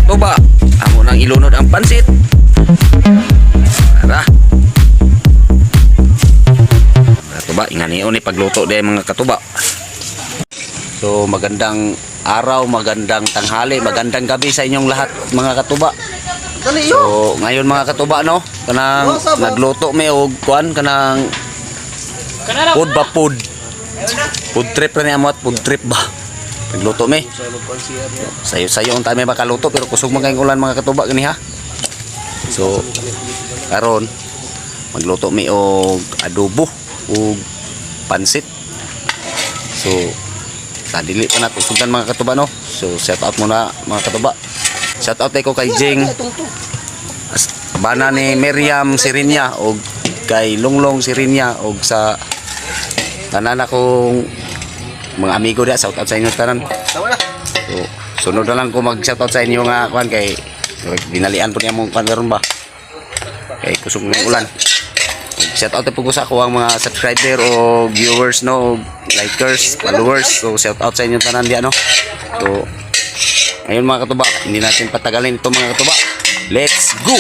katuba, amo nang ilunod ang pansit. Tara. Katuba, ingani ni pagluto din mga katuba. So magandang araw, magandang tanghali, magandang gabi sa inyong lahat mga katuba. So ngayon mga katuba no, kanang nagluto may og kuan kanang food ba food. Food trip na niya mo at food trip ba. Nagluto may. Sayo-sayo ang tayo may makaluto pero kusog man kayong ulan mga katuba gani ha. So karon magluto may og adobo og pansit. So dili pa nato sundan mga katuba no. So shout out muna mga katuba. Shout out ko kay Jing. Bana ni Miriam Sirinya og kay Longlong Sirinya og sa tanan akong mga amigo dia. Shout out sa inyo tanan. So sunod na lang ko mag shout out sa inyo nga kuan kay dinalian po niya mong karon ba. Kay kusog ng ulan. Shout out po ko sa ako ang mga subscriber o viewers no, likers, followers. So shout out sa inyo tanan dia no. So ayun mga katuba, hindi natin patagalin ito mga katuba. Let's go.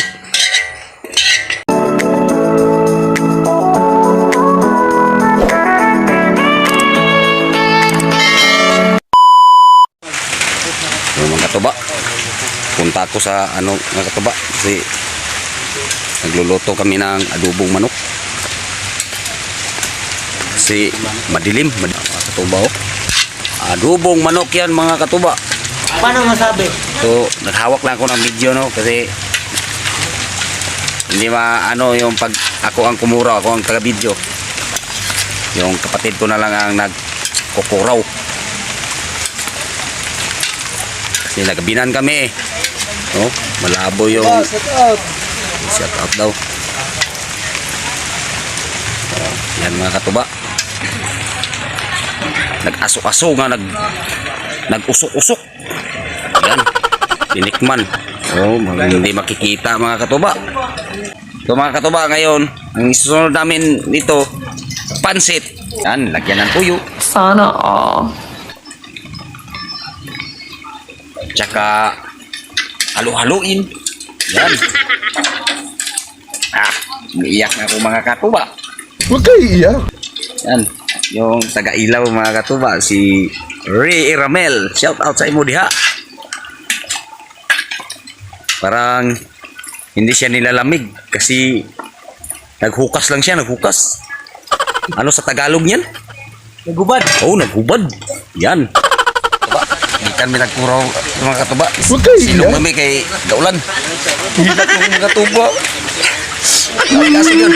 So mga katuba, punta ako sa ano mga katuba kasi nagluluto kami ng adobong manok. Si madilim, mga katuba oh. Adobong manok yan mga katuba. Paano masabi? So naghawak lang ako ng video no kasi hindi ano yung pag ako ang kumura, ako ang taga video. Yung kapatid ko na lang ang nagkukuraw. Kasi nagabinan kami eh. Oh, malabo yung shout out daw. Yan mga katuba. Nag-aso-aso nga nag-usok-usok. Yan. Tinikman. Oh, hindi makikita mga katuba. So mga katuba ngayon, ang isusunod namin dito pansit. Yan, lagyan ng tuyo. Sana all. Tsaka halu-haluin. Yan. Umiiyak na ako mga katuba. Huwag kayo iyak. Yan, yung taga-ilaw mga katuba, si Ray Ramel. Shout out sa imo diha. Parang hindi siya nilalamig kasi naghukas lang siya, naghukas. Ano sa Tagalog yan? Nagubad. Oh, naghubad. Yan. Katuba, hindi kami nagkuraw mga katuba. Huwag kayo Silong iyak. kami kay Daulan. Hindi na kong mga katuba. Ay, kasi yun.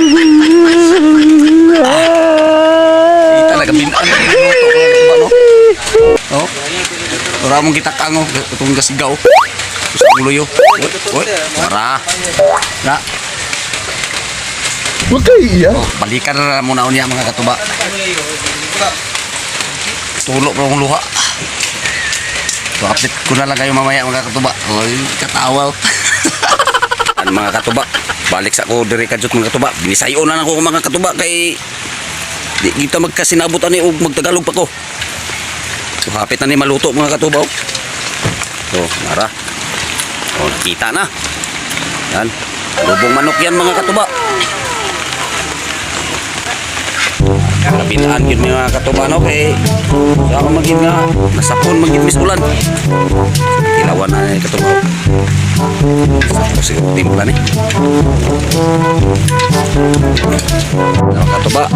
Talaga binaan na yung luto mga katuba, no? Oh, wala mong gitakang, itong gasigaw. Gusto kong luyo. Uy, para. Na. Huwag kayo iyak. Oh, balikan na muna niya mga katuba. Tulog pa akong luha. So, update ko na lang kayo mamaya mga katuba. Uy, katawaw. Mga katuba, balik sa ako diri kadjut mga katuba. Binisayo na ako mga katuba kay di kita magkasinabutan ni og magtagalog pa ko. So hapit na ni maluto mga katuba. So, nara. O, kita na. Yan. Lubong manok yan mga katuba. Kabilaan yun mga katuba no kay sa ako maging nga nasapon maging misulan. Kilawan na ni katuba. Tapos siguro timpla ni. Mga katuba,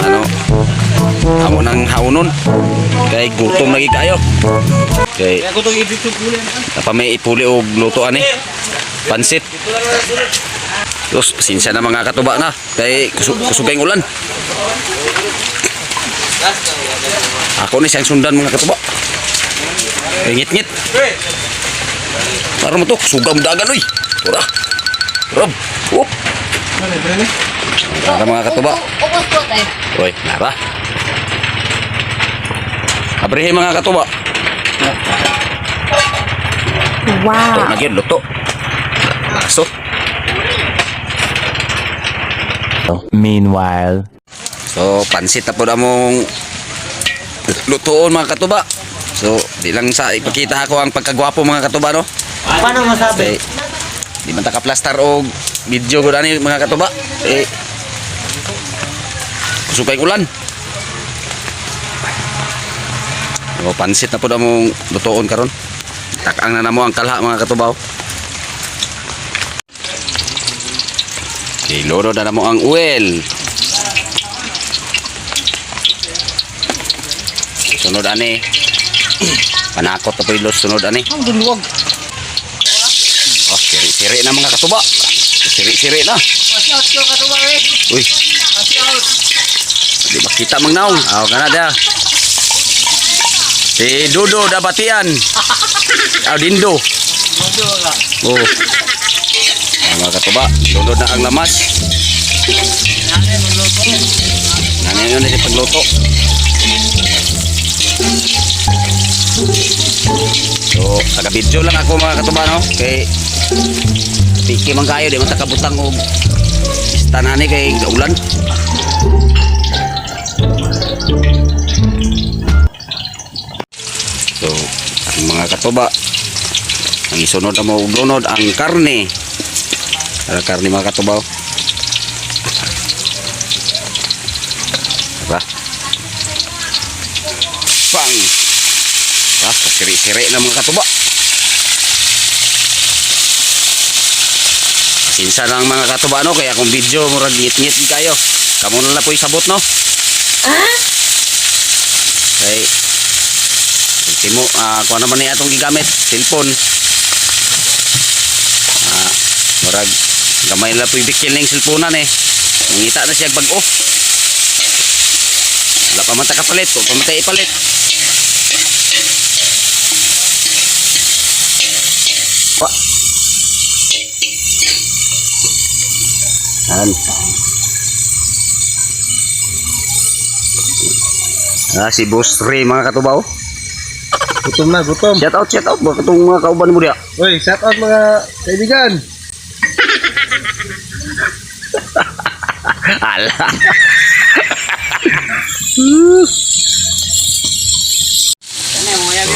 ano, amo nang haunon kay gutom lagi kayo. Kay apa may ipuli og luto ani pansit. Terus sinsya na mga katuba na kay kusugay ulan. Ako ni siyang sundan mga katuba. Ngit-ngit. Para mo to sugam dagan oy. Tura. Rob. Op. Para mga katuba. Oy, nara. Abrihe mga katuba. Wow. Luto na gyud, luto. So. Meanwhile. So, pansit na po na mong lutoon mga katuba. So, di lang sa ipakita ako ang pagkagwapo mga katuba no. Paano masabi? Di man taka plaster og video ko ani mga katuba. Sukay ulan. O pansit na po na mong lutoon karon. Takang na namo ang kalha mga katubaw. Iloro na namo ang uwel. Sunod ani. Panakot na po yung sunod ani. Ang duluwag. Oh, siri-siri na mga katuba. Siri-siri na. Masyot ko katuba eh. Uy, Masyot. di makita mang naong. Aw kana dia. Si Dodo Dabatian. Aw Dindo. Dodo ka. Oh. Mga katuba, lulod na ang lamas. Nanay magluto. Nanay yun na pagluto. So, taga-video lang ako mga katuba, no? Kay piki man kayo, di man takabutang og istanani kay ulan. So, ang mga katuba, ang isunod na mo lunod ang karne. Ang karne mga katubaw. Diba? Pang! Siri-siri na mga katuba. Sinsa lang mga katuba, no? Kaya kung video murag ngit-ngit kayo, kamo na lang po isabot, no? Okay. Ultimo, kung naman niya itong gigamit, cellphone. Murag gamay na po ibikil na yung cellphone eh. Nangita na siya bag-o. Wala pa man kapalit, kung pamatay ipalit. Wah. Yan. Si Boss Ray mga katubaw. Gutom na, gutom. Shout out mga katong mga kauban mo diya. Uy, shout out mga kaibigan. Ala. So,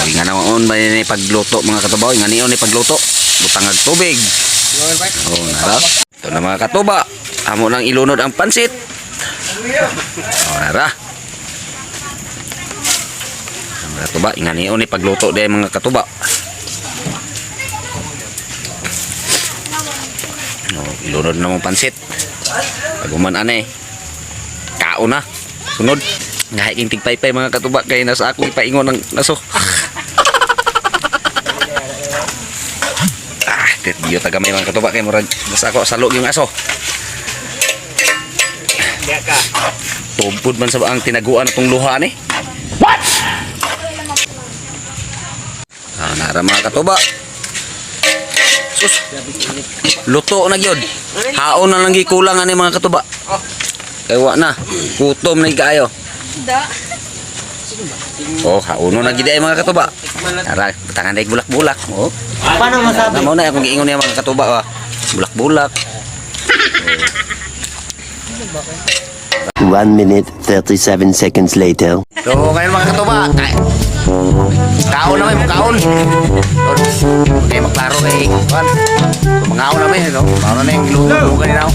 nga naman ba ni pagluto mga katubaw? Nga niyon ni pagluto. Butangag tubig. Oh, nara. Ito na mga katuba. Amo nang ilunod ang pansit. Oh, nara. Mga katuba, nga niyon ni pagluto day mga katuba. Oh, ilunod na mong pansit. Paguman ane. Kao na. Sunod. Ngahay king tigpaypay mga katuba kay nasa ako ipaingon ng aso. Diyo taga may mga katuba kay murag nasa ako salog yung aso. Tumpod man sa ang tinaguan atong luha ni. What? Nara mga katuba. Sus. Luto na gyud. Haon na lang gikulang ani mga katuba. Kay wa na. Gutom na kayo. Oh, hauno na gid ay mga katuba. Tara, tangan day bulak-bulak. Oh. Paano masabi? Namo na akong giingon niya mga katuba. Bulak-bulak. 1 minute 37 seconds later. So, ngayon mga katuba, kaon na may kaon. Okay, maklaro kay Juan. So, mangaon na may, no? Mangaon na yung luto kanina.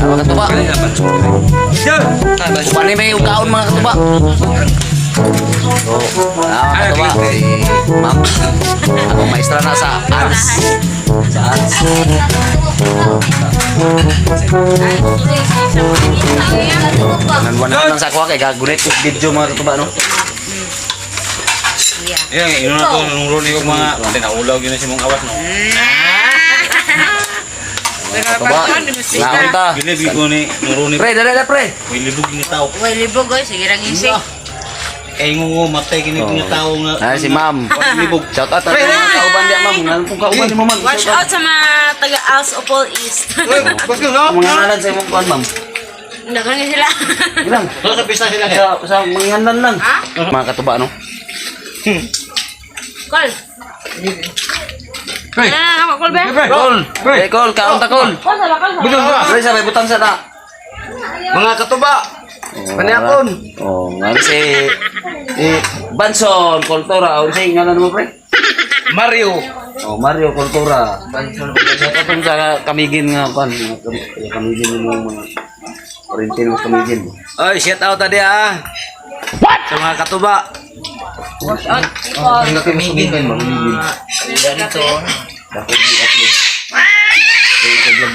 Mga katuba. Juan na may kaon mga katuba. So, mga katuba, si Ma'am. Akong maestra na sa arts. Sa arts. Nanwan sa ako kay gagunit ko video mga katuba no. Iya, ino na to nurun yung mga tinaulaw gyud na si mong awas no. Katuba. Ngaon ta. Gile bigo ni nurun ni Pre, dala pre. libog ni tao. Uy, libog oy, sige rang isi. Kay ngo matay kini nga tao nga. Si Ma'am. Libog. Shout out pre. Kauban dia Ma'am. Nan kung kauban ni mo Ma'am. Watch out sa mga taga House of All East. Basko no? Mga ngalan sa imong kuan Ma'am. Dagan nga sila. Ilang. Sa pista sila he. Sa mga ngalan lang. Mga katuba no. Call. Ako call ba? Kol. Pre, kol kaon ta kol. Call sa bakal. Pre sabay butang sa ta. Mga katuba. Paniakon. Oh, ngan si Banson, Kultura, o si ngalan mo pre? Mario. Oh, Mario Cultura. Katong sa kamigin nga kan, kamigin mo mga Oriental kamigin. Oy, shout out tadi ah. What? Sa mga katuba. Ang kamigin ba kamigin? Dapat i-upload.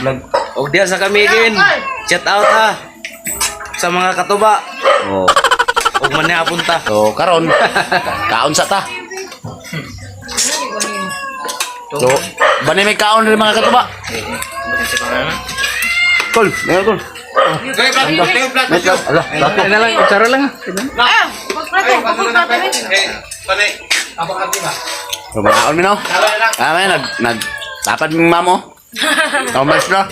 Vlog. Og diya sa kamigin. Shout out ah. Sa mga katuba. Oh. Og man niya punta. So karon kaon sa ta. So, bani may kaon rin mga katuba. Kol, meron kol. Ala, lato. Na lang, utsara lang ah. So, makaon mi no? Tapad mi mamo. Thomas na.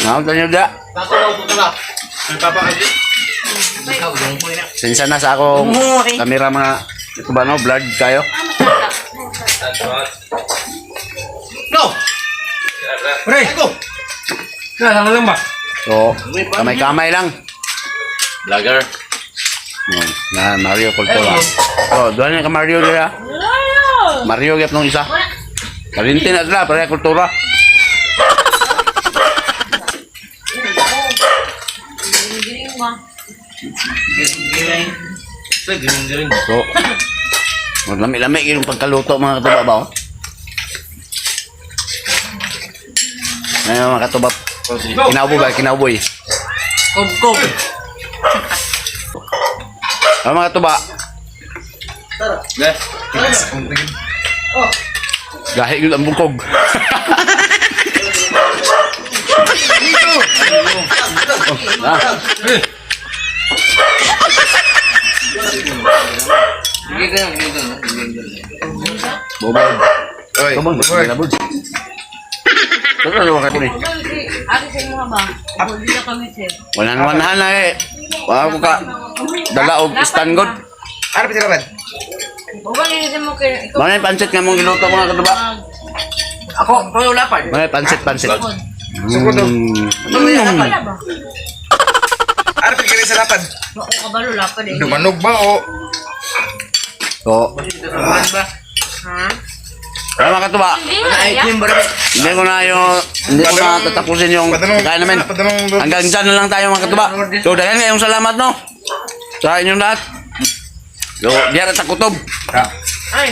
Ngaon tanyo da. Sinsa na sa akong kamera mga ito ba no? Vlog kayo? Pre, go. Na lang ba? So, kamay-kamay lang. Vlogger. Na Mario Cultura. So, doon ka Mario dira. Mario gyud nung isa. Kalintin na sila para kultura. So, lami-lami yung pagkaluto mga katuba ba? Oh? Ngayon mga katuba, kinauboy ba? Kinauboy. Kog. Ano mga katuba? Gahi yun ang bungkog. Bobol. Oy, Bobol. Bobol. Ito na naman ka ni. Ate sa mga ba? Hindi na kami sir. Wala naman na eh. Wala ko ka. Dala og istangod. Ano pa sila, man? Huwag nilisin mo kayo. Ikaw Mga pansit nga mong giluto mga katuba. Ako, wala pa. Mga pansit. Sukudo. wala ba? Ano pa kaya sa lapad? Ako kabalo lapad eh. Dumanog ba o? So, Ha? kaya mga katuba. Hindi na kaya. Hindi ko na tatapusin yung kaya namin. Patanong. Hanggang dyan na lang tayo mga katuba. So, dahil ngayong salamat no. Sa inyong lahat. So, diyan at kutob. Ay.